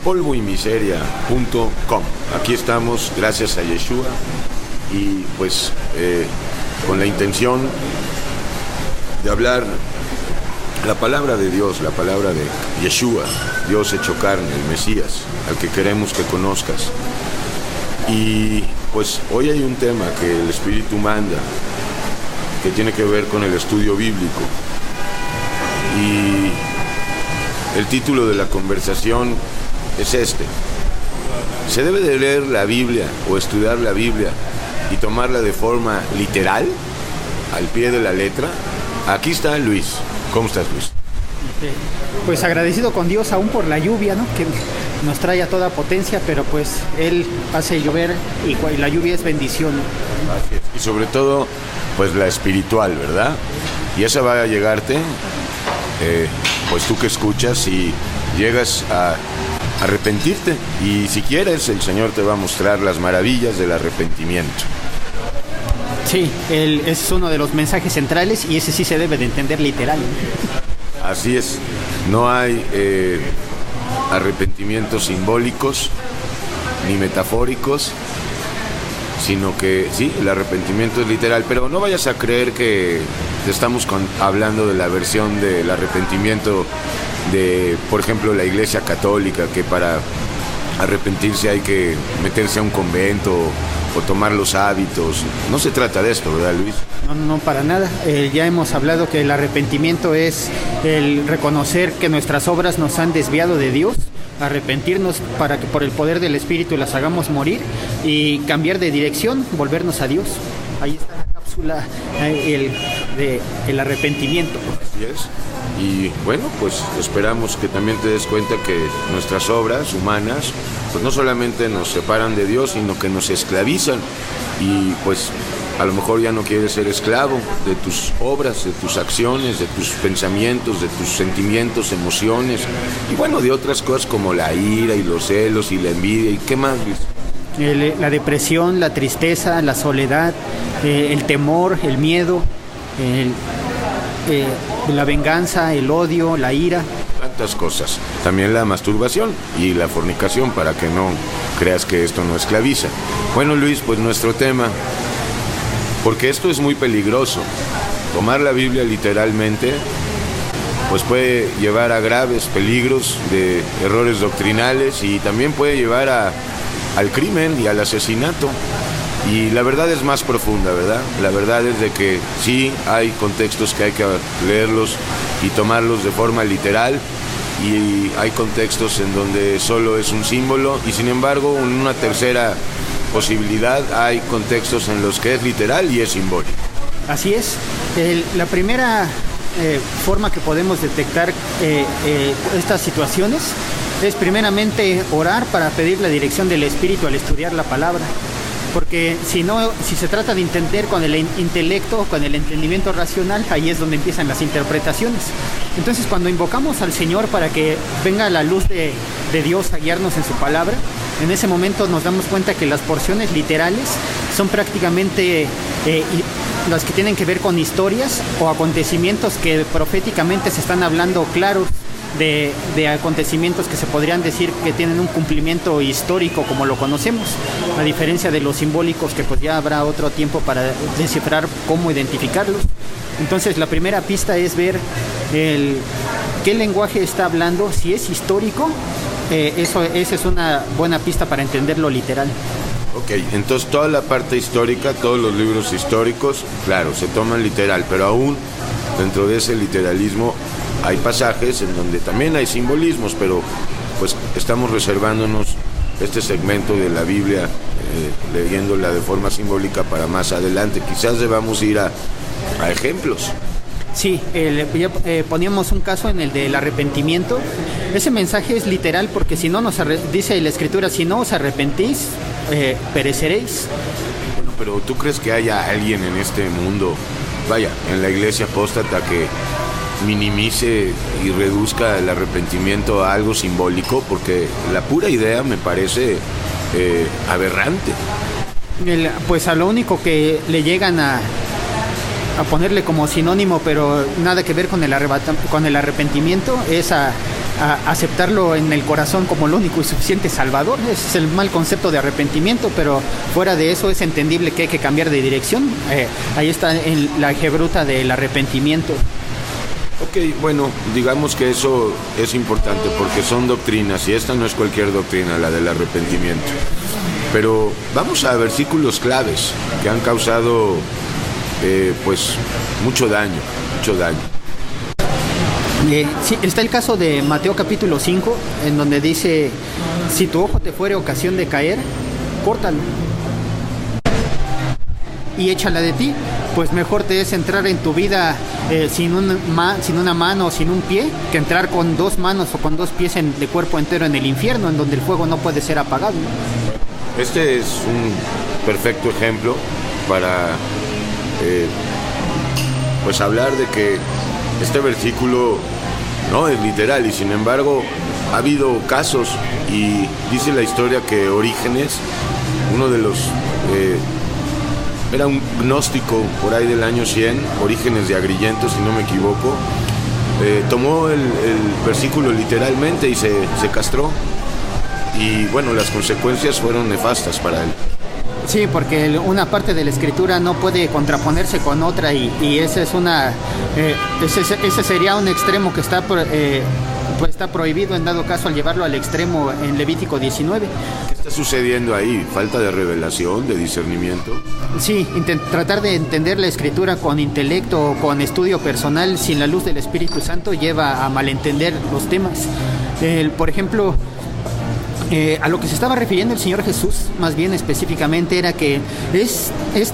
polvoymiseria.com. Aquí estamos, gracias a Yeshua, y pues con la intención de hablar la palabra de Dios, la palabra de Yeshua, Dios hecho carne, el Mesías, al que queremos que conozcas. Y pues hoy hay un tema que el Espíritu manda, que tiene que ver con el estudio bíblico. Y el título de la conversación es este: ¿se debe de leer la Biblia o estudiar la Biblia y tomarla de forma literal, al pie de la letra? Aquí está Luis. ¿Cómo estás, Luis? Pues agradecido con Dios aún por la lluvia, ¿no?, que nos trae a toda potencia, pero pues Él hace llover y la lluvia es bendición. Así es. Y sobre todo, pues la espiritual, ¿verdad? Y esa va a llegarte, pues tú que escuchas y llegas a arrepentirte. Y si quieres, el Señor te va a mostrar las maravillas del arrepentimiento. Sí, es uno de los mensajes centrales y ese sí se debe de entender literal. Así es, no hay arrepentimientos simbólicos ni metafóricos, sino que sí, el arrepentimiento es literal. Pero no vayas a creer que te estamos hablando de la versión del arrepentimiento de, por ejemplo, la Iglesia Católica, que para arrepentirse hay que meterse a un convento o tomar los hábitos. No se trata de esto, ¿verdad, Luis? No, para nada. Ya hemos hablado que el arrepentimiento es el reconocer que nuestras obras nos han desviado de Dios, arrepentirnos para que por el poder del Espíritu las hagamos morir y cambiar de dirección, volvernos a Dios. Ahí está la cápsula el arrepentimiento. Así es. Y bueno, pues esperamos que también te des cuenta que nuestras obras humanas pues no solamente nos separan de Dios, sino que nos esclavizan. Y pues a lo mejor ya no quieres ser esclavo de tus obras, de tus acciones, de tus pensamientos, de tus sentimientos, emociones, y bueno, de otras cosas como la ira y los celos y la envidia. ¿Y qué más, Luis? La depresión, la tristeza, la soledad, el temor, el miedo, la venganza, el odio, la ira. Tantas cosas. También la masturbación y la fornicación, para que no creas que esto no esclaviza. Bueno, Luis, pues nuestro tema, porque esto es muy peligroso. Tomar la Biblia literalmente pues puede llevar a graves peligros de errores doctrinales y también puede llevar al crimen y al asesinato. Y la verdad es más profunda, ¿verdad? La verdad es de que sí hay contextos que hay que leerlos y tomarlos de forma literal, y hay contextos en donde solo es un símbolo, y sin embargo, en una tercera posibilidad, hay contextos en los que es literal y es simbólico. Así es. La primera forma que podemos detectar estas situaciones es primeramente orar para pedir la dirección del Espíritu al estudiar la palabra. Porque si se trata de entender con el intelecto, con el entendimiento racional, ahí es donde empiezan las interpretaciones. Entonces, cuando invocamos al Señor para que venga la luz de Dios a guiarnos en su palabra, en ese momento nos damos cuenta que las porciones literales son prácticamente las que tienen que ver con historias o acontecimientos que proféticamente se están hablando claros de acontecimientos que se podrían decir que tienen un cumplimiento histórico como lo conocemos, a diferencia de los simbólicos, que pues ya habrá otro tiempo para descifrar cómo identificarlos. Entonces la primera pista es ver qué lenguaje está hablando. Si es histórico, esa es una buena pista para entenderlo literal. Ok, entonces toda la parte histórica, todos los libros históricos, claro, se toman literal, pero aún dentro de ese literalismo hay pasajes en donde también hay simbolismos, pero pues estamos reservándonos este segmento de la Biblia, leyéndola de forma simbólica para más adelante. Quizás debamos ir a ejemplos. Sí, poníamos un caso en el del arrepentimiento. Ese mensaje es literal porque si no dice la Escritura, si no os arrepentís, pereceréis. Bueno, pero ¿tú crees que haya alguien en este mundo, vaya, en la iglesia apóstata, que minimice y reduzca el arrepentimiento a algo simbólico? Porque la pura idea me parece aberrante. Pues a lo único que le llegan a ponerle como sinónimo, pero nada que ver con el arrepentimiento, es a aceptarlo en el corazón como el único y suficiente salvador. Ese es el mal concepto de arrepentimiento, pero fuera de eso es entendible que hay que cambiar de dirección. Ahí está en la algebruta del arrepentimiento. Ok, bueno, digamos que eso es importante porque son doctrinas y esta no es cualquier doctrina, la del arrepentimiento. Pero vamos a versículos claves que han causado pues mucho daño. Sí, está el caso de Mateo capítulo 5, en donde dice: si tu ojo te fuere ocasión de caer, córtalo y échala de ti, pues mejor te es entrar en tu vida sin una mano o sin un pie, que entrar con 2 manos o con 2 pies de cuerpo entero en el infierno, en donde el fuego no puede ser apagado. Este es un perfecto ejemplo para pues hablar de que este versículo no es literal, y sin embargo ha habido casos, y dice la historia que Orígenes, uno de los era un gnóstico por ahí del año 100, Orígenes de Agrigento, si no me equivoco, tomó el versículo literalmente y se castró, y bueno, las consecuencias fueron nefastas para él. Sí, porque una parte de la escritura no puede contraponerse con otra, y esa es ese sería un extremo que está prohibido en dado caso al llevarlo al extremo en Levítico 19. ¿Qué está sucediendo ahí? ¿Falta de revelación, de discernimiento? Sí, tratar de entender la escritura con intelecto o con estudio personal sin la luz del Espíritu Santo lleva a malentender los temas. Por ejemplo, a lo que se estaba refiriendo el Señor Jesús, más bien específicamente, era que es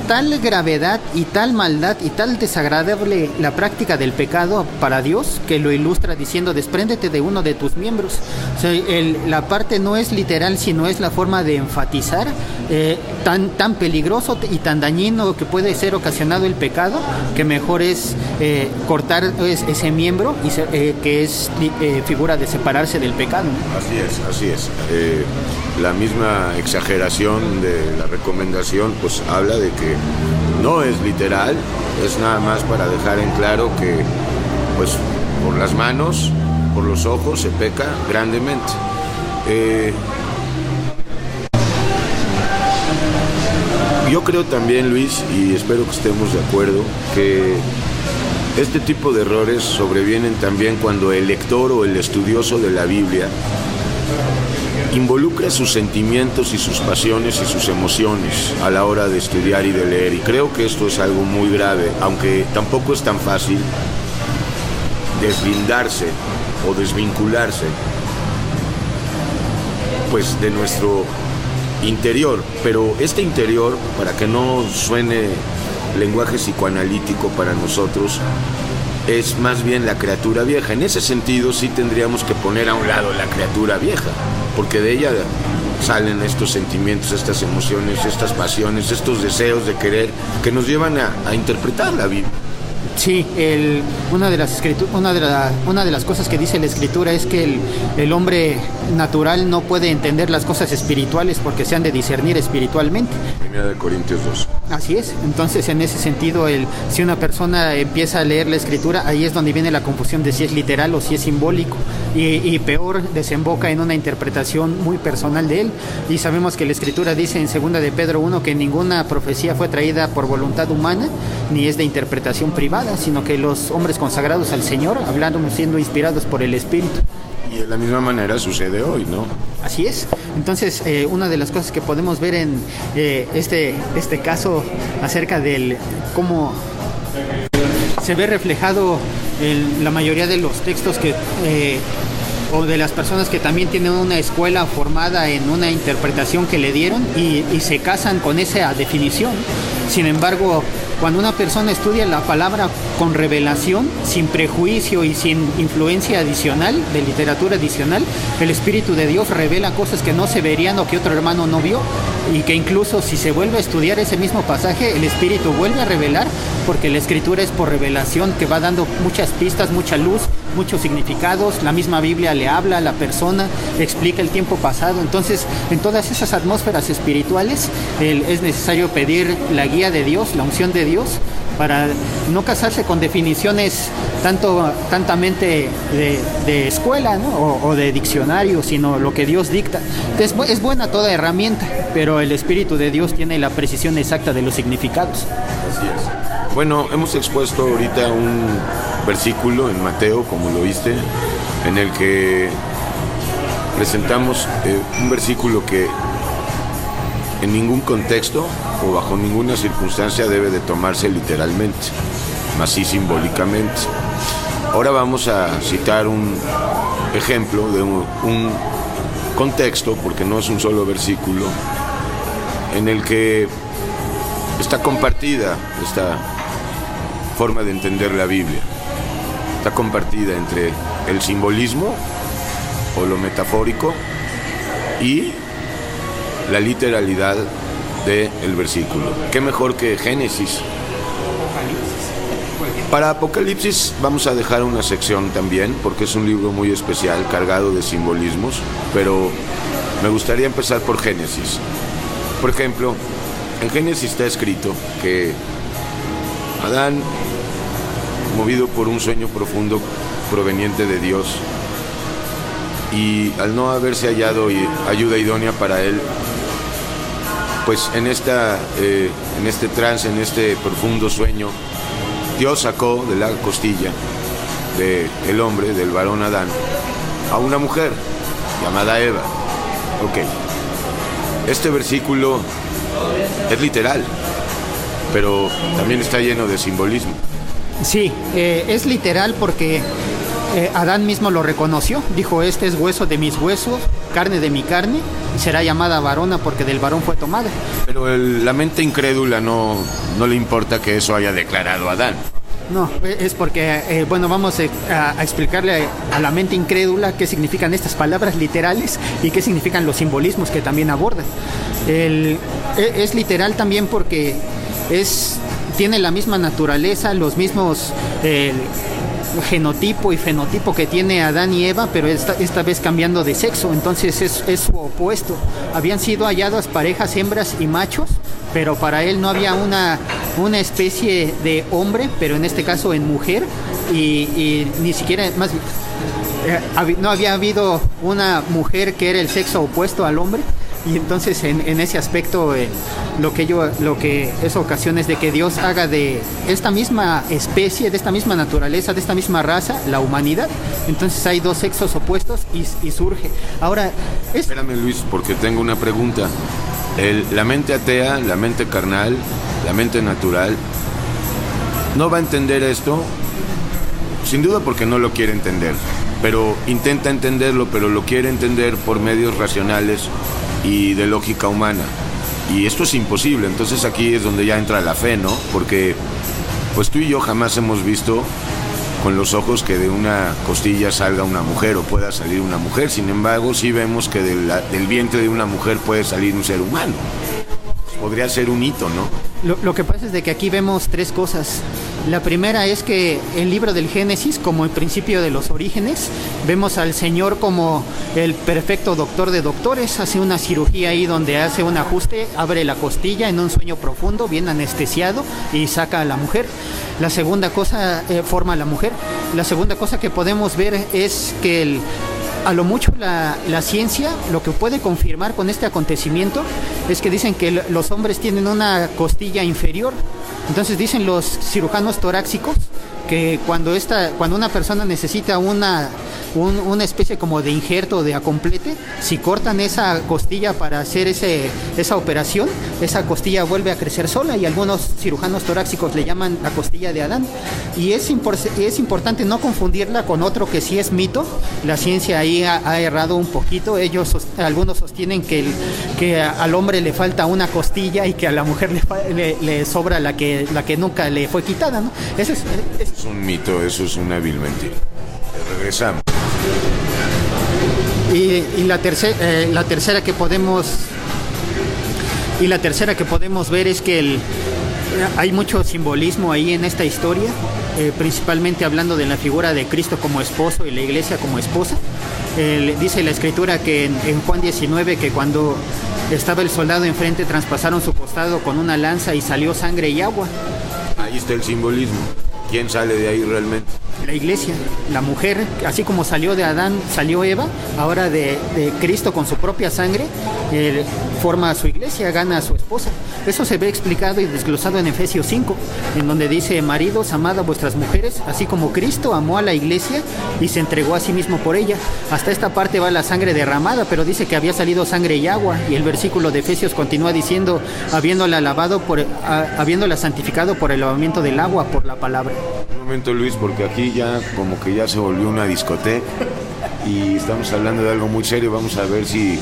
tal gravedad y tal maldad y tal desagradable la práctica del pecado para Dios, que lo ilustra diciendo: despréndete de uno de tus miembros. O sea, la parte no es literal, sino es la forma de enfatizar tan peligroso y tan dañino que puede ser ocasionado el pecado, que mejor es cortar ese miembro, que es figura de separarse del pecado, ¿no? Así es. La misma exageración de la recomendación pues habla de que no es literal, es nada más para dejar en claro que pues por las manos, por los ojos se peca grandemente. Yo creo también, Luis, y espero que estemos de acuerdo, que este tipo de errores sobrevienen también cuando el lector o el estudioso de la Biblia involucra sus sentimientos y sus pasiones y sus emociones a la hora de estudiar y de leer, y creo que esto es algo muy grave, aunque tampoco es tan fácil deslindarse o desvincularse pues de nuestro interior, pero este interior, para que no suene lenguaje psicoanalítico para nosotros, es más bien la criatura vieja. En ese sentido sí tendríamos que poner a un lado la criatura vieja, porque de ella salen estos sentimientos, estas emociones, estas pasiones, estos deseos de querer que nos llevan a interpretar la Biblia. Sí, una de las cosas que dice la Escritura es que el hombre natural no puede entender las cosas espirituales porque se han de discernir espiritualmente. 1 Corintios 2. Así es. Entonces, en ese sentido, si una persona empieza a leer la Escritura, ahí es donde viene la confusión de si es literal o si es simbólico, y peor, desemboca en una interpretación muy personal de él. Y sabemos que la Escritura dice en 2 de Pedro 1 que ninguna profecía fue traída por voluntad humana, ni es de interpretación privada, sino que los hombres consagrados al Señor hablaron siendo inspirados por el Espíritu. Y de la misma manera sucede hoy, ¿no? Así es. Entonces, una de las cosas que podemos ver en este caso acerca del cómo se ve reflejado en la mayoría de los textos o de las personas que también tienen una escuela formada en una interpretación que le dieron y se casan con esa definición. Sin embargo, cuando una persona estudia la palabra con revelación, sin prejuicio y sin influencia adicional, de literatura adicional, el Espíritu de Dios revela cosas que no se verían o que otro hermano no vio, y que incluso si se vuelve a estudiar ese mismo pasaje, el Espíritu vuelve a revelar, porque la Escritura es por revelación, que va dando muchas pistas, mucha luz, muchos significados. La misma Biblia le habla a la persona, explica el tiempo pasado. Entonces, en todas esas atmósferas espirituales es necesario pedir la guía de Dios, la unción de Dios, para no casarse con definiciones tantamente de escuela, ¿no? o de diccionario, sino lo que Dios dicta. Entonces, es buena toda herramienta, pero el Espíritu de Dios tiene la precisión exacta de los significados. Así es. Bueno, hemos expuesto ahorita un versículo en Mateo, como lo viste, en el que presentamos un versículo que en ningún contexto o bajo ninguna circunstancia debe de tomarse literalmente, mas sí simbólicamente. Ahora vamos a citar un ejemplo de un contexto, porque no es un solo versículo, en el que está compartida esta forma de entender la Biblia. Está compartida entre el simbolismo o lo metafórico y la literalidad del versículo. ¿Qué mejor que Génesis? Para Apocalipsis vamos a dejar una sección también, porque es un libro muy especial, cargado de simbolismos, pero me gustaría empezar por Génesis. Por ejemplo, en Génesis está escrito que Adán, movido por un sueño profundo proveniente de Dios, y al no haberse hallado ayuda idónea para él, pues en este trance, en este profundo sueño, Dios sacó de la costilla del hombre, del varón Adán, a una mujer llamada Eva. Ok, este versículo es literal, pero también está lleno de simbolismo. Sí, es literal porque Adán mismo lo reconoció, dijo: este es hueso de mis huesos, carne de mi carne, y será llamada varona porque del varón fue tomada. Pero la mente incrédula no le importa que eso haya declarado Adán. No, es porque, vamos a explicarle a la mente incrédula qué significan estas palabras literales y qué significan los simbolismos que también abordan. Es literal también porque tiene la misma naturaleza, los mismos genotipo y fenotipo que tiene Adán y Eva, pero esta vez cambiando de sexo. Entonces es su opuesto. Habían sido halladas parejas hembras y machos, pero para él no había una especie de hombre, pero en este caso en mujer, y ni siquiera no había habido una mujer que era el sexo opuesto al hombre. Y entonces en ese aspecto lo que es ocasiones de que Dios haga de esta misma especie, de esta misma naturaleza, de esta misma raza, la humanidad. Entonces hay dos sexos opuestos y surge. Ahora, espérame, Luis, porque tengo una pregunta. La mente atea, la mente carnal, la mente natural, no va a entender esto, sin duda porque no lo quiere entender, pero intenta entenderlo, pero lo quiere entender por medios racionales y de lógica humana, y esto es imposible. Entonces aquí es donde ya entra la fe, ¿no? Porque pues tú y yo jamás hemos visto con los ojos que de una costilla salga una mujer o pueda salir una mujer. Sin embargo, sí vemos que del vientre de una mujer puede salir un ser humano. Podría ser un hito, ¿no? Lo que pasa es de que aquí vemos tres cosas. La primera es que el libro del Génesis, como el principio de los orígenes, vemos al Señor como el perfecto doctor de doctores. Hace una cirugía ahí donde hace un ajuste, abre la costilla en un sueño profundo, bien anestesiado, y saca a la mujer. La segunda cosa, forma a la mujer. La segunda cosa que podemos ver es que a lo mucho la ciencia lo que puede confirmar con este acontecimiento es que dicen que los hombres tienen una costilla inferior. Entonces dicen los cirujanos torácicos que cuando una persona necesita una especie como de injerto, de acomplete, si cortan esa costilla para hacer esa operación, esa costilla vuelve a crecer sola, y algunos cirujanos torácicos le llaman la costilla de Adán. Y es importante no confundirla con otro que sí es mito. La ciencia ahí ha errado un poquito. Algunos sostienen que al hombre le falta una costilla y que a la mujer le sobra la que nunca le fue quitada, ¿no? Eso es un mito, eso es una vil mentira. Regresamos. Y la tercera que podemos ver es que hay mucho simbolismo ahí en esta historia, principalmente hablando de la figura de Cristo como esposo y la iglesia como esposa. Dice la escritura que en Juan 19 que cuando estaba el soldado enfrente traspasaron su costado con una lanza y salió sangre y agua. Ahí está el simbolismo. ¿Quién sale de ahí realmente? La iglesia, la mujer, así como salió de Adán, salió Eva, ahora de Cristo con su propia sangre, forma su iglesia, gana a su esposa. Eso se ve explicado y desglosado en Efesios 5, en donde dice: maridos, amad a vuestras mujeres, así como Cristo amó a la iglesia y se entregó a sí mismo por ella. Hasta esta parte va la sangre derramada, pero dice que había salido sangre y agua, y el versículo de Efesios continúa diciendo: habiéndola santificado por el lavamiento del agua, por la palabra. Un momento, Luis, porque aquí ya como que ya se volvió una discoteca y estamos hablando de algo muy serio. Vamos a ver si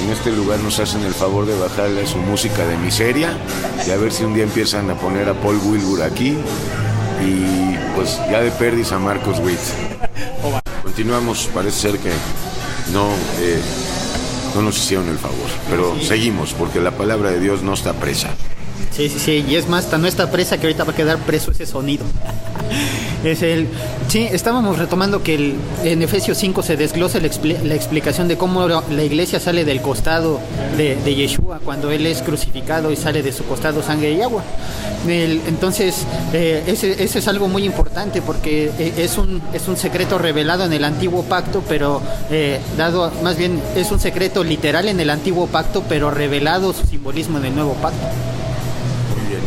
en este lugar nos hacen el favor de bajarle su música de miseria y a ver si un día empiezan a poner a Paul Wilbur aquí y pues ya de perdis a Marcos Witt. Continuamos, parece ser que no nos hicieron el favor, pero sí. Seguimos porque la palabra de Dios no está presa. Sí, y es más, no está presa que ahorita va a quedar preso ese sonido. Sí, estábamos retomando que en Efesios 5 se desglosa la explicación de cómo la iglesia sale del costado de Yeshua cuando él es crucificado y sale de su costado sangre y agua. Entonces, ese es algo muy importante porque es un secreto revelado en el antiguo pacto, pero más bien es un secreto literal en el antiguo pacto, pero revelado su simbolismo en el nuevo pacto.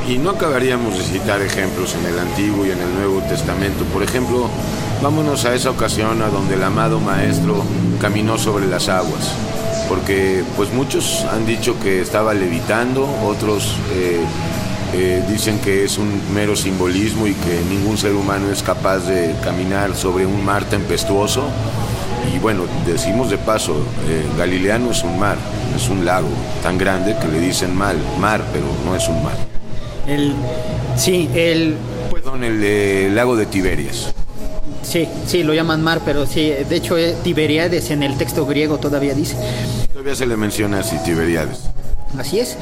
Y no acabaríamos de citar ejemplos en el Antiguo y en el Nuevo Testamento. Por ejemplo, vámonos a esa ocasión a donde el amado Maestro caminó sobre las aguas. Porque pues muchos han dicho que estaba levitando, otros dicen que es un mero simbolismo y que ningún ser humano es capaz de caminar sobre un mar tempestuoso. Y bueno, decimos de paso, Galilea no es un mar, es un lago tan grande que le dicen mar, pero no es un mar. El lago de Tiberias. Sí, lo llaman mar, pero sí, de hecho Tiberiades en el texto griego todavía dice. Todavía se le menciona así, Tiberiades. Así es.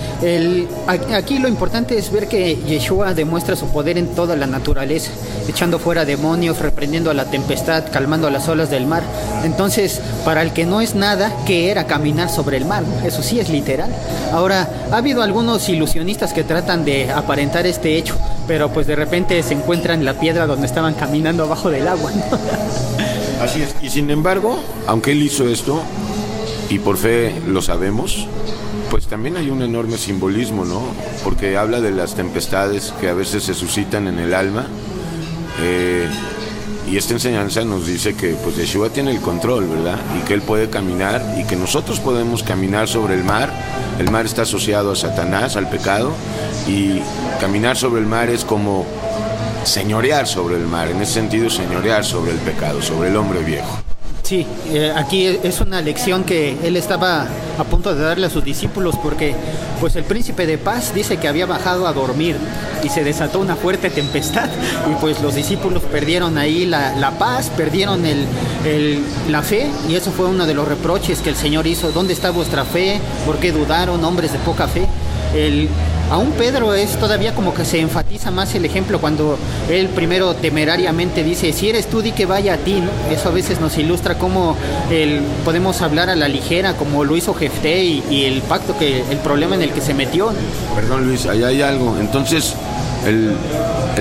Aquí lo importante es ver que Yeshua demuestra su poder en toda la naturaleza, echando fuera demonios, reprendiendo a la tempestad, calmando a las olas del mar. Entonces, para el que no es nada, ¿qué era caminar sobre el mar? Eso sí es literal. Ahora, ha habido algunos ilusionistas que tratan de aparentar este hecho, pero pues de repente se encuentran la piedra donde estaban caminando abajo del agua, ¿no? Así es. Y sin embargo, aunque él hizo esto, y por fe lo sabemos, pues también hay un enorme simbolismo, ¿no? Porque habla de las tempestades que a veces se suscitan en el alma, y esta enseñanza nos dice que pues Yeshua tiene el control, ¿verdad? Y que él puede caminar y que nosotros podemos caminar sobre el mar. El mar está asociado a Satanás, al pecado, y caminar sobre el mar es como señorear sobre el mar, en ese sentido señorear sobre el pecado, sobre el hombre viejo. Sí, aquí es una lección que él estaba a punto de darle a sus discípulos porque pues el príncipe de paz dice que había bajado a dormir y se desató una fuerte tempestad y pues los discípulos perdieron ahí la paz, perdieron la fe, y eso fue uno de los reproches que el Señor hizo. ¿Dónde está vuestra fe? ¿Por qué dudaron, hombres de poca fe? Aún Pedro es todavía como que se enfatiza más el ejemplo cuando él primero temerariamente dice: si eres tú, di que vaya a ti, ¿no? Eso a veces nos ilustra cómo podemos hablar a la ligera, como lo hizo Jefté y el pacto, el problema en el que se metió, ¿no? Perdón, Luis, allá hay algo. Entonces el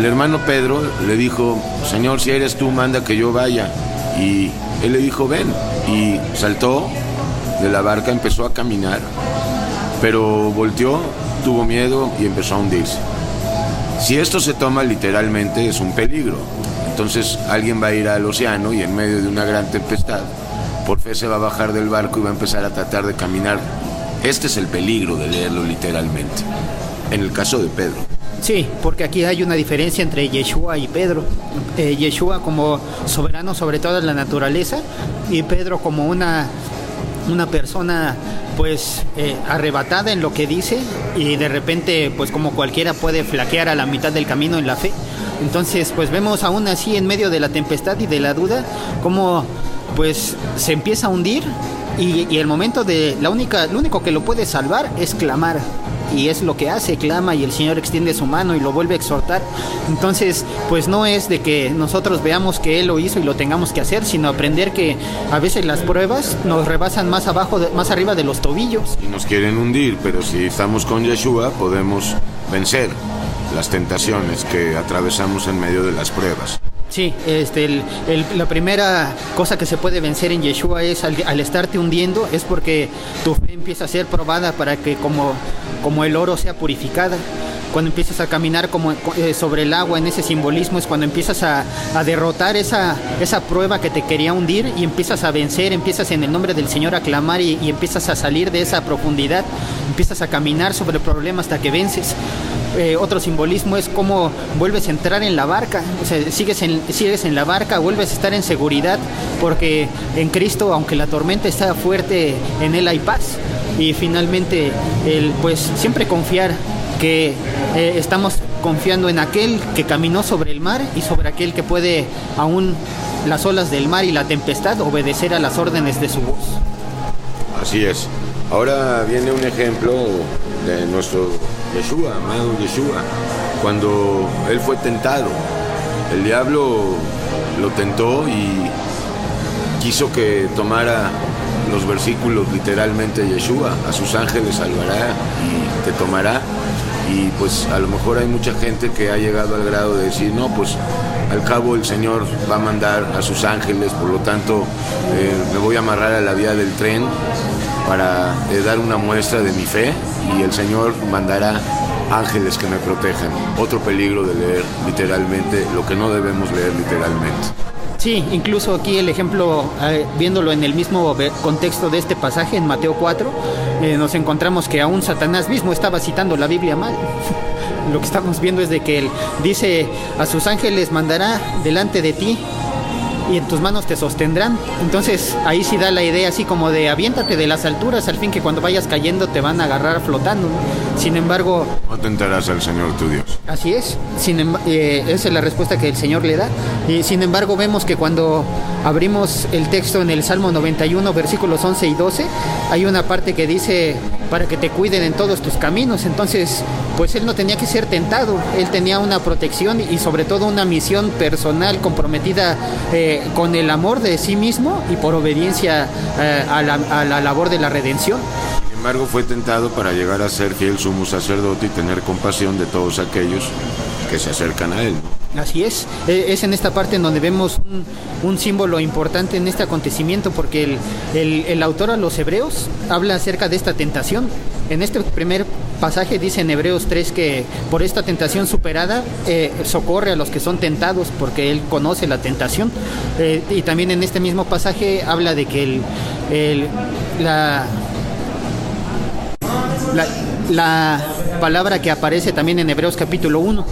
hermano Pedro le dijo: Señor, si eres tú, manda que yo vaya. Y él le dijo: ven. Y saltó de la barca, empezó a caminar, pero volteó, tuvo miedo y empezó a hundirse. Si esto se toma literalmente, es un peligro. Entonces alguien va a ir al océano y en medio de una gran tempestad, por fe se va a bajar del barco y va a empezar a tratar de caminar. Este es el peligro de leerlo literalmente, en el caso de Pedro. Sí, porque aquí hay una diferencia entre Yeshua y Pedro. Yeshua como soberano sobre toda la naturaleza y Pedro como una persona pues arrebatada en lo que dice, y de repente pues como cualquiera puede flaquear a la mitad del camino en la fe. Entonces pues vemos aún así en medio de la tempestad y de la duda cómo pues se empieza a hundir, y el momento de lo único que lo puede salvar es clamar, y es lo que hace, clama, y el Señor extiende su mano y lo vuelve a exhortar. Entonces pues no es de que nosotros veamos que Él lo hizo y lo tengamos que hacer, sino aprender que a veces las pruebas nos rebasan más arriba de los tobillos y nos quieren hundir, pero si estamos con Yeshua podemos vencer. las tentaciones que atravesamos en medio de las pruebas. Sí, la primera cosa que se puede vencer en Yeshua es al estarte hundiendo, es porque tu fe empieza a ser probada para que como el oro sea purificada. Cuando empiezas a caminar sobre el agua, en ese simbolismo es cuando empiezas a derrotar esa prueba que te quería hundir y empiezas a vencer, empiezas en el nombre del Señor a clamar y empiezas a salir de esa profundidad, empiezas a caminar sobre el problema hasta que vences. Otro simbolismo es cómo vuelves a entrar en la barca, o sea, sigues en la barca, vuelves a estar en seguridad, porque en Cristo, aunque la tormenta está fuerte, en Él hay paz. Y finalmente, pues siempre confiar que estamos confiando en aquel que caminó sobre el mar y sobre aquel que puede, aún las olas del mar y la tempestad, obedecer a las órdenes de su voz. Así es. Ahora viene un ejemplo de nuestro Yeshua, amado Yeshua, cuando él fue tentado. El diablo lo tentó y quiso que tomara los versículos literalmente Yeshua: a sus ángeles salvará y te tomará. Y pues a lo mejor hay mucha gente que ha llegado al grado de decir, no, pues al cabo el Señor va a mandar a sus ángeles, por lo tanto me voy a amarrar a la vía del tren para dar una muestra de mi fe, y el Señor mandará ángeles que me protejan. Otro peligro de leer literalmente lo que no debemos leer literalmente. Sí, incluso aquí el ejemplo, viéndolo en el mismo contexto de este pasaje, en Mateo 4, nos encontramos que aún Satanás mismo estaba citando la Biblia mal. Lo que estamos viendo es de que él dice: a sus ángeles mandará delante de ti y en tus manos te sostendrán. Entonces ahí sí da la idea así como de aviéntate de las alturas, al fin que cuando vayas cayendo te van a agarrar flotando. Sin embargo, no tentarás al Señor tu Dios. Así es. Esa es la respuesta que el Señor le da. Y sin embargo vemos que cuando abrimos el texto en el Salmo 91, versículos 11 y 12, hay una parte que dice: para que te cuiden en todos tus caminos. Entonces, pues él no tenía que ser tentado, él tenía una protección y sobre todo una misión personal comprometida con el amor de sí mismo y por obediencia a la labor de la redención. Sin embargo, fue tentado para llegar a ser fiel sumo sacerdote y tener compasión de todos aquellos que se acercan a él. Así es. Es en esta parte en donde vemos un símbolo importante en este acontecimiento, porque el autor a los Hebreos habla acerca de esta tentación. En este primer pasaje dice en Hebreos 3 que por esta tentación superada socorre a los que son tentados, porque él conoce la tentación. Y también en este mismo pasaje habla de que la palabra que aparece también en Hebreos capítulo 1,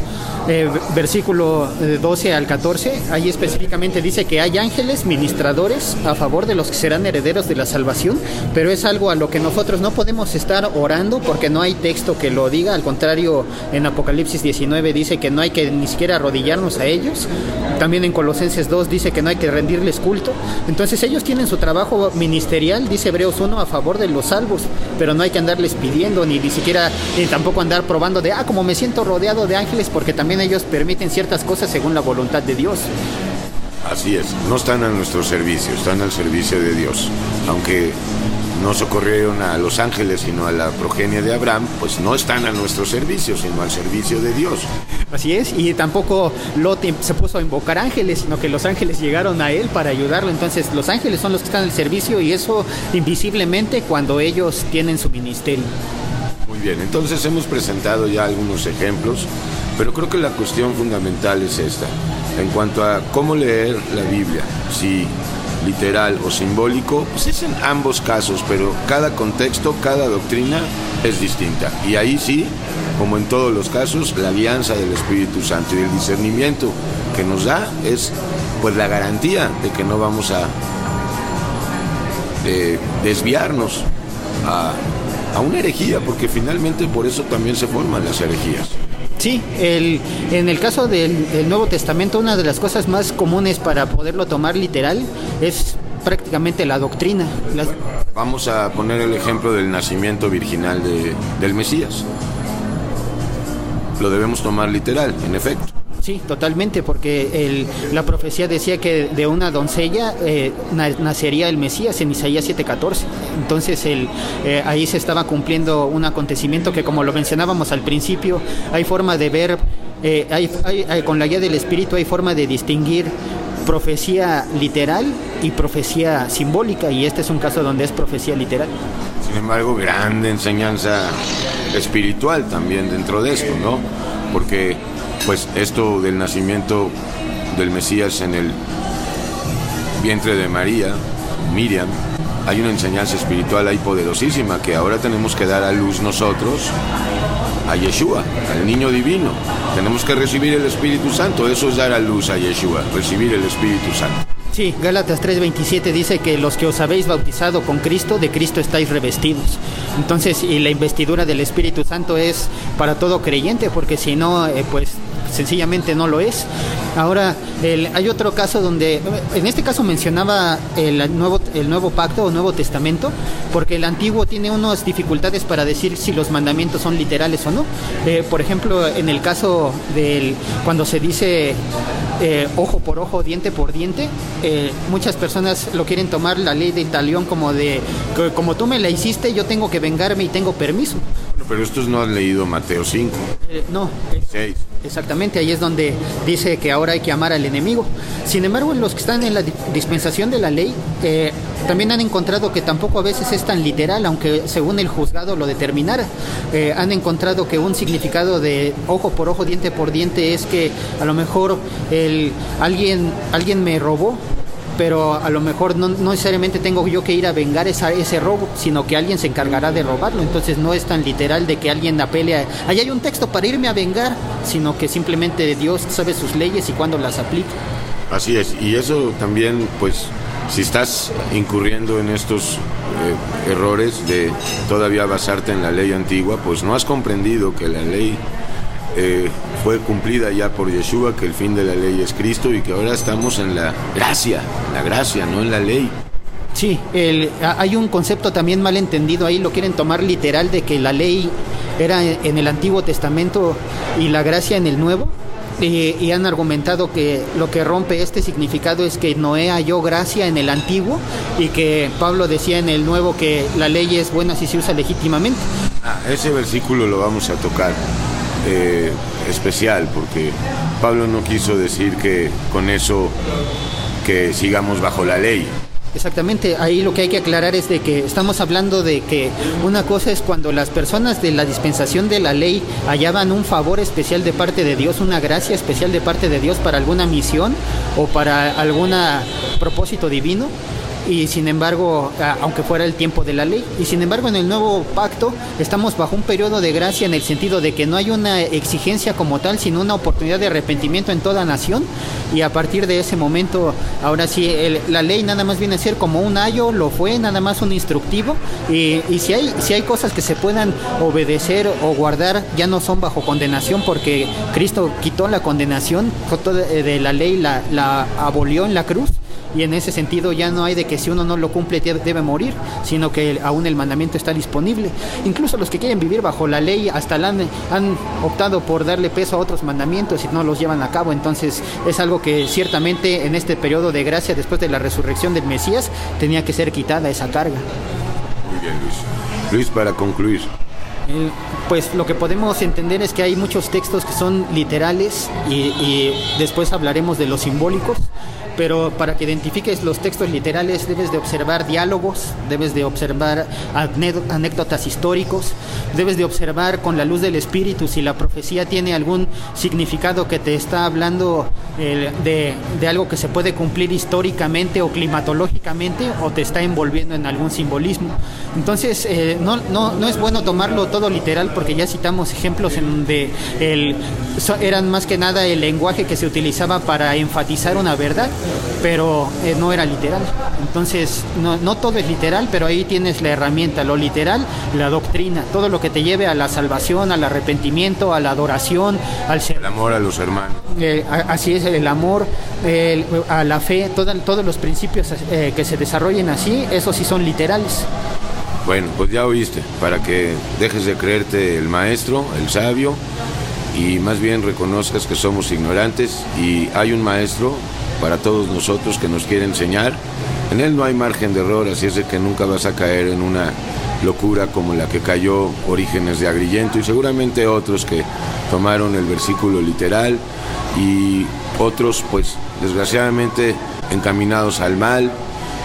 versículo 12 al 14, ahí específicamente dice que hay ángeles ministradores a favor de los que serán herederos de la salvación, pero es algo a lo que nosotros no podemos estar orando porque no hay texto que lo diga. Al contrario, en Apocalipsis 19 dice que no hay que ni siquiera arrodillarnos a ellos. También en Colosenses 2 dice que no hay que rendirles culto. Entonces ellos tienen su trabajo ministerial, dice Hebreos 1, a favor de los salvos, pero no hay que andarles pidiendo ni siquiera, ni tampoco andar probando de como me siento rodeado de ángeles, porque también ellos permiten ciertas cosas según la voluntad de Dios. Así es, no están a nuestro servicio, están al servicio de Dios. Aunque no socorrieron a los ángeles sino a la progenie de Abraham, pues no están a nuestro servicio sino al servicio de Dios. Así es, y tampoco Lot se puso a invocar ángeles, sino que los ángeles llegaron a él para ayudarlo. Entonces los ángeles son los que están al servicio, y eso invisiblemente cuando ellos tienen su ministerio. Muy bien, entonces hemos presentado ya algunos ejemplos, pero creo que la cuestión fundamental es esta, en cuanto a cómo leer la Biblia, si literal o simbólico, pues es en ambos casos, pero cada contexto, cada doctrina es distinta. Y ahí sí, como en todos los casos, la guianza del Espíritu Santo y el discernimiento que nos da es pues la garantía de que no vamos a desviarnos a una herejía, porque finalmente por eso también se forman las herejías. Sí, en el caso del Nuevo Testamento, una de las cosas más comunes para poderlo tomar literal es prácticamente la doctrina. Vamos a poner el ejemplo del nacimiento virginal del Mesías. Lo debemos tomar literal, en efecto. Sí, totalmente, porque la profecía decía que de una doncella nacería el Mesías en Isaías 7:14. Entonces ahí se estaba cumpliendo un acontecimiento que, como lo mencionábamos al principio, hay forma de ver, con la guía del Espíritu hay forma de distinguir profecía literal y profecía simbólica, y este es un caso donde es profecía literal. Sin embargo, grande enseñanza espiritual también dentro de esto, ¿no? Porque pues esto del nacimiento del Mesías en el vientre de María, Miriam, hay una enseñanza espiritual ahí poderosísima que ahora tenemos que dar a luz nosotros a Yeshua, al niño divino. Tenemos que recibir el Espíritu Santo, eso es dar a luz a Yeshua, recibir el Espíritu Santo. Sí, Gálatas 3:27 dice que los que os habéis bautizado con Cristo, de Cristo estáis revestidos. Entonces, y la investidura del Espíritu Santo es para todo creyente, porque si no, pues sencillamente no lo es. Ahora, hay otro caso donde, en este caso mencionaba el nuevo pacto o Nuevo Testamento, porque el antiguo tiene unas dificultades para decir si los mandamientos son literales o no. Por ejemplo, en el caso cuando se dice ojo por ojo, diente por diente, muchas personas lo quieren tomar la ley de talión como como tú me la hiciste, yo tengo que vengarme y tengo permiso. Pero estos no han leído Mateo 5. No. 6. Exactamente, ahí es donde dice que ahora hay que amar al enemigo. Sin embargo, los que están en la dispensación de la ley también han encontrado que tampoco a veces es tan literal, aunque según el juzgado lo determinara. Han encontrado que un significado de ojo por ojo, diente por diente es que a lo mejor alguien me robó, pero a lo mejor no necesariamente tengo yo que ir a vengar ese robo, sino que alguien se encargará de robarlo. Entonces no es tan literal de que alguien apele ahí hay un texto para irme a vengar, sino que simplemente Dios sabe sus leyes y cuándo las aplica. Así es, y eso también, pues, si estás incurriendo en estos errores de todavía basarte en la ley antigua, pues no has comprendido que la ley fue cumplida ya por Yeshua, que el fin de la ley es Cristo y que ahora estamos en la gracia, no en la ley. Sí, hay un concepto también mal entendido ahí, lo quieren tomar literal de que la ley era en el Antiguo Testamento y la gracia en el Nuevo, y han argumentado que lo que rompe este significado es que Noé halló gracia en el Antiguo y que Pablo decía en el Nuevo que la ley es buena si se usa legítimamente. Ese versículo lo vamos a tocar especial, porque Pablo no quiso decir que con eso que sigamos bajo la ley. Exactamente, ahí lo que hay que aclarar es de que estamos hablando de que una cosa es cuando las personas de la dispensación de la ley hallaban un favor especial de parte de Dios, una gracia especial de parte de Dios para alguna misión o para algún propósito divino, y sin embargo, aunque fuera el tiempo de la ley, y sin embargo en el nuevo pacto estamos bajo un periodo de gracia en el sentido de que no hay una exigencia como tal, sino una oportunidad de arrepentimiento en toda nación, y a partir de ese momento, ahora sí, la ley nada más viene a ser como un ayo, lo fue, nada más un instructivo, y si hay cosas que se puedan obedecer o guardar, ya no son bajo condenación, porque Cristo quitó la condenación de la ley, la abolió en la cruz. Y en ese sentido ya no hay de que si uno no lo cumple debe morir, sino que aún el mandamiento está disponible. Incluso los que quieren vivir bajo la ley hasta han optado por darle peso a otros mandamientos y no los llevan a cabo. Entonces es algo que ciertamente en este periodo de gracia, después de la resurrección del Mesías, tenía que ser quitada esa carga. Muy bien, Luis. Luis, para concluir. Pues lo que podemos entender es que hay muchos textos que son literales y después hablaremos de los simbólicos. Pero para que identifiques los textos literales debes de observar diálogos, debes de observar anécdotas históricos, debes de observar con la luz del Espíritu si la profecía tiene algún significado que te está hablando de algo que se puede cumplir históricamente o climatológicamente, o te está envolviendo en algún simbolismo. Entonces no es bueno tomarlo todo literal, porque ya citamos ejemplos en donde eran más que nada el lenguaje que se utilizaba para enfatizar una verdad, pero no era literal. Entonces no todo es literal, pero ahí tienes la herramienta, lo literal, la doctrina, todo lo que te lleve a la salvación, al arrepentimiento, a la adoración, el amor a los hermanos. Así es, el amor, a la fe, todos los principios que se desarrollen así, esos sí son literales. Bueno, pues ya oíste, para que dejes de creerte el maestro, el sabio, y más bien reconozcas que somos ignorantes y hay un maestro para todos nosotros que nos quiere enseñar. En él no hay margen de error, así es de que nunca vas a caer en una locura como la que cayó Orígenes de Agrigento y seguramente otros que tomaron el versículo literal y otros pues desgraciadamente encaminados al mal.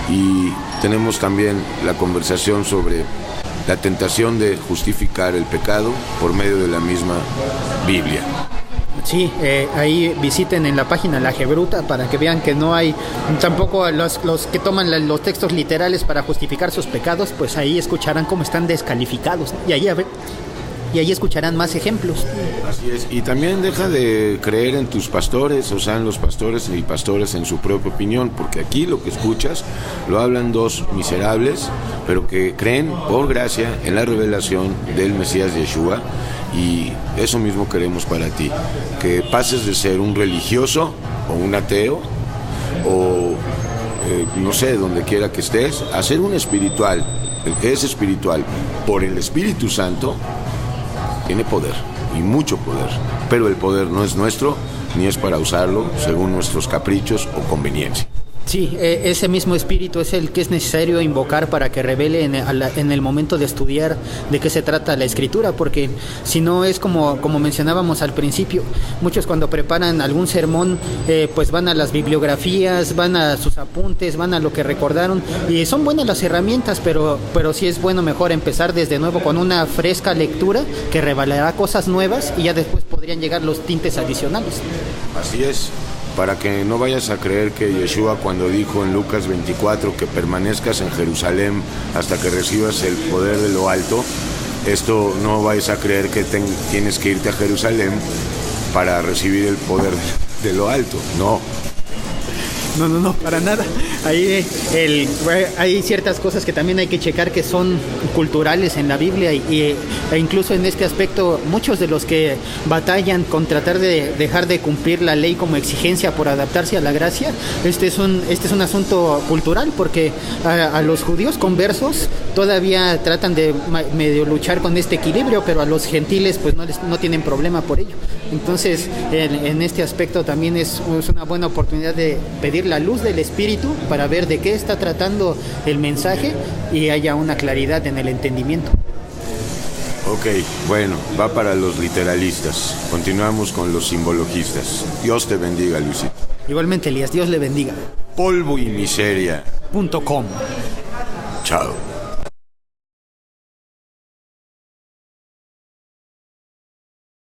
Y tenemos también la conversación sobre la tentación de justificar el pecado por medio de la misma Biblia. Sí, ahí visiten en la página La Gebruta para que vean que no hay, tampoco los que toman los textos literales para justificar sus pecados, pues ahí escucharán cómo están descalificados, ¿no? Y ahí escucharán más ejemplos. Así es, y también deja de creer en tus pastores, o sea, en los pastores y pastores en su propia opinión, porque aquí lo que escuchas lo hablan dos miserables, pero que creen por gracia en la revelación del Mesías Yeshua, y eso mismo queremos para ti, que pases de ser un religioso o un ateo, o no sé, donde quiera que estés, a ser un espiritual. El que es espiritual por el Espíritu Santo tiene poder, y mucho poder, pero el poder no es nuestro, ni es para usarlo según nuestros caprichos o conveniencia. Sí, ese mismo espíritu es el que es necesario invocar para que revele en el momento de estudiar de qué se trata la escritura, porque si no es como mencionábamos al principio, muchos cuando preparan algún sermón pues van a las bibliografías, van a sus apuntes, van a lo que recordaron, y son buenas las herramientas, pero sí es bueno mejor empezar desde nuevo con una fresca lectura que revelará cosas nuevas y ya después podrían llegar los tintes adicionales. Así es. Para que no vayas a creer que Yeshua cuando dijo en Lucas 24 que permanezcas en Jerusalén hasta que recibas el poder de lo alto, esto no vayas a creer que tienes que irte a Jerusalén para recibir el poder de lo alto, no. No, para nada. Ahí hay ciertas cosas que también hay que checar que son culturales en la Biblia e incluso en este aspecto muchos de los que batallan con tratar de dejar de cumplir la ley como exigencia por adaptarse a la gracia, este es un asunto cultural, porque a los judíos conversos todavía tratan de medio luchar con este equilibrio, pero a los gentiles pues no tienen problema por ello. Entonces en este aspecto también es una buena oportunidad de pedir la luz del Espíritu para ver de qué está tratando el mensaje y haya una claridad en el entendimiento. Ok, bueno, va para los literalistas. Continuamos con los simbologistas. Dios te bendiga, Luisito. Igualmente, Elías, Dios le bendiga. Polvo y miseria.com. .com. Chao.